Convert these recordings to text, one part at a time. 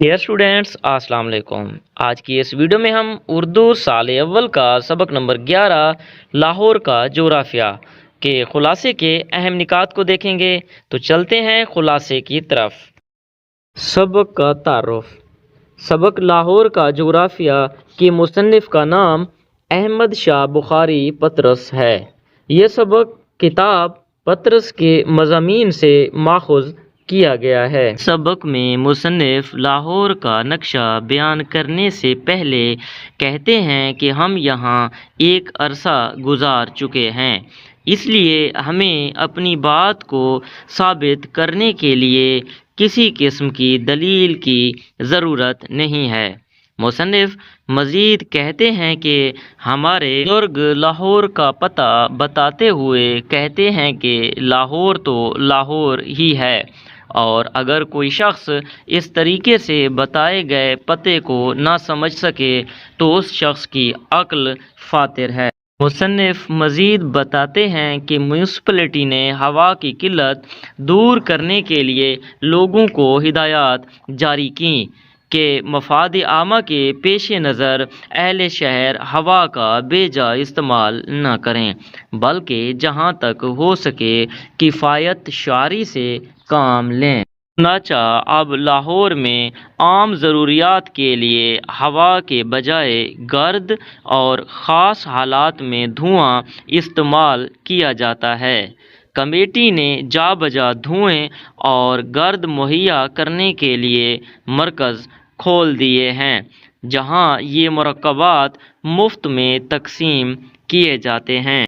Dear students अस्सलाम वालेकुम। आज की इस वीडियो में हम उर्दू साल अव्वल का सबक नंबर 11 लाहौर का जोग्राफिया के खुलासे के अहम निकात को देखेंगे। तो चलते हैं खुलासे की तरफ। सबक का तारुफ। सबक लाहौर का जोग्राफिया के मुसन्निफ का नाम अहमद शाह बुखारी पतरस है। यह सबक किताब पतरस के मज़ामीन से माखुज़ किया गया है। सबक में मुसन्निफ लाहौर का नक्शा बयान करने से पहले कहते हैं कि हम यहाँ एक अरसा गुजार चुके हैं, इसलिए हमें अपनी बात को साबित करने के लिए किसी किस्म की दलील की ज़रूरत नहीं है। मुसन्निफ मज़ीद कहते हैं कि हमारे बुज़ुर्ग लाहौर का पता बताते हुए कहते हैं कि लाहौर तो लाहौर ही है, और अगर कोई शख्स इस तरीके से बताए गए पते को ना समझ सके तो उस शख्स की अक्ल फातिर है। मुसन्निफ मज़ीद बताते हैं कि म्यूनसिपलिटी ने हवा की किल्लत दूर करने के लिए लोगों को हिदायत जारी की कि मफाद आमा के पेश नज़र अहले शहर हवा का बेजा इस्तेमाल न करें, बल्कि जहाँ तक हो सके किफ़ायत शारी से काम लें। चुनांचे अब लाहौर में आम ज़रूरियात के लिए हवा के बजाय गर्द और ख़ास हालात में धुआं इस्तेमाल किया जाता है। कमेटी ने जा बजा धुएँ और गर्द मुहैया करने के लिए मरकज़ खोल दिए हैं, जहां ये मुरक्कबात मुफ्त में तकसीम किए जाते हैं।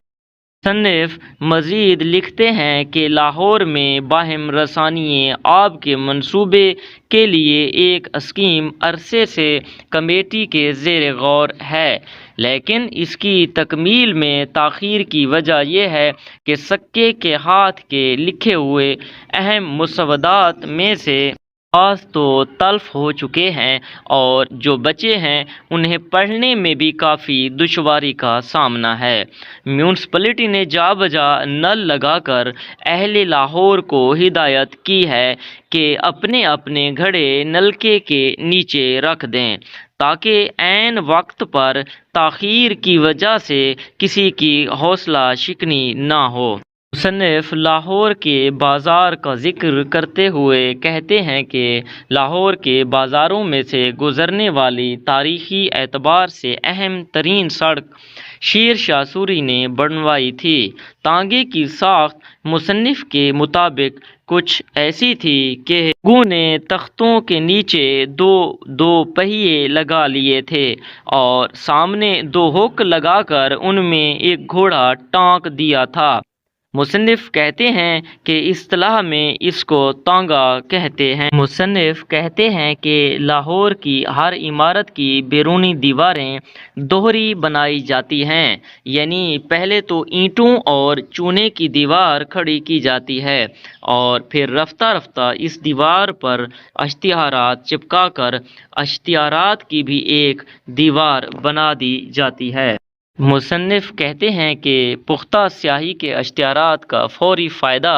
मुसन्निफ मज़ीद लिखते हैं कि लाहौर में बाहिम रसानी आब के मंसूबे के लिए एक स्कीम अरसे से कमेटी के ज़ेर गौर है, लेकिन इसकी तकमील में ताख़ीर की वजह यह है कि सक्के के हाथ के लिखे हुए अहम मुसव्वदात में से बाज़ तो तल्फ़ हो चुके हैं और जो बचे हैं उन्हें पढ़ने में भी काफ़ी दुश्वारी का सामना है। म्यूनसिपलिटी ने जा बजा नल लगाकर अहले लाहौर को हिदायत की है कि अपने अपने घड़े नलके के नीचे रख दें, ताकि ऐन वक्त पर ताख़ीर की वजह से किसी की हौसला शिकनी ना हो। मुसन्निफ लाहौर के बाज़ार का ज़िक्र करते हुए कहते हैं कि लाहौर के बाज़ारों में से गुज़रने वाली तारीख़ी एतबार से अहम तरीन सड़क शेर शाह सूरी ने बनवाई थी। तांगे की साख्त मुसन्निफ के मुताबिक कुछ ऐसी थी कि लोगों ने तख्तों के नीचे दो पहिए लगा लिए थे और सामने दो हुक लगाकर उनमें एक घोड़ा टांक दिया था। मुसन्निफ कहते हैं कि इस्तिलाह में इसको तांगा कहते हैं। मुसन्निफ कहते हैं कि लाहौर की हर इमारत की बैरूनी दीवारें दोहरी बनाई जाती हैं, यानी पहले तो ईंटों और चूने की दीवार खड़ी की जाती है और फिर रफ्ता रफ्ता इस दीवार पर इश्तिहारात चिपका कर इश्तिहारात की भी एक दीवार बना दी जाती है। मुसन्निफ कहते हैं कि पुख्ता स्याही के इश्तिहारात का फौरी फ़ायदा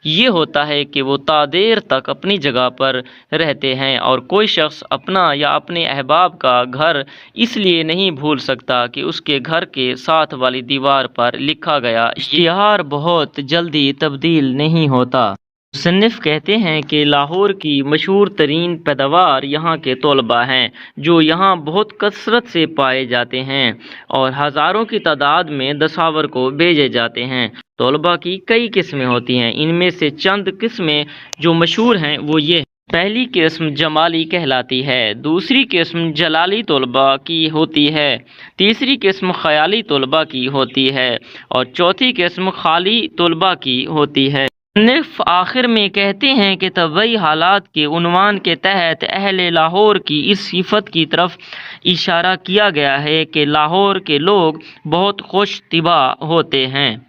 ये होता है कि वो तादेर तक अपनी जगह पर रहते हैं और कोई शख्स अपना या अपने अहबाब का घर इसलिए नहीं भूल सकता कि उसके घर के साथ वाली दीवार पर लिखा गया इश्तिहार बहुत जल्दी तब्दील नहीं होता। मुसन्निफ कहते हैं कि लाहौर की मशहूर तरीन पैदावार यहाँ के तलबा हैं, जो यहाँ बहुत कसरत से पाए जाते हैं और हज़ारों की तादाद में दसावर को भेजे जाते हैं। तलबा की कई किस्में होती हैं, इनमें से चंद किस्में जो मशहूर हैं वो ये हैं। पहली किस्म जमाली कहलाती है, दूसरी किस्म जलाली तलबा की होती है, तीसरी किस्म ख़याली तलबा की होती है और चौथी किस्म खाली तलबा की होती है। मुसन्निफ आखिर में कहते हैं कि तबई हालात के उन्वान के तहत अहले लाहौर की इस सिफत की तरफ इशारा किया गया है कि लाहौर के लोग बहुत खुश तिबा होते हैं।